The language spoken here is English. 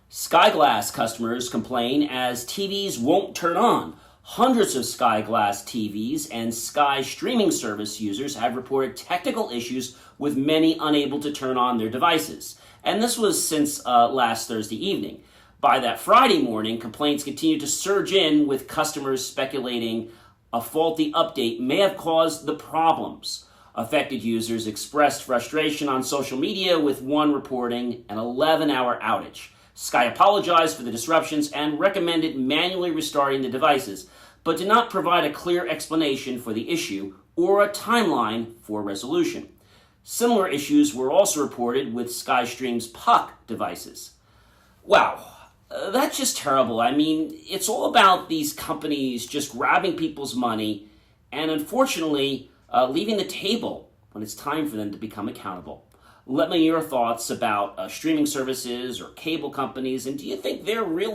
Sky Glass customers complain as TVs won't turn on. Hundreds of Sky Glass TVs and Sky streaming service users have reported technical issues with many unable to turn on their devices. And this was since last Thursday evening. By that Friday morning, complaints continued to surge in with customers speculating a faulty update may have caused the problems. Affected users expressed frustration on social media, with one reporting an 11-hour outage. Sky apologized for the disruptions and recommended manually restarting the devices, but did not provide a clear explanation for the issue or a timeline for resolution. Similar issues were also reported with SkyStream's Puck devices. Wow, that's just terrible. I mean, it's all about these companies just grabbing people's money and unfortunately leaving the table when it's time for them to become accountable. Let me know your thoughts about streaming services or cable companies, and do you think they're really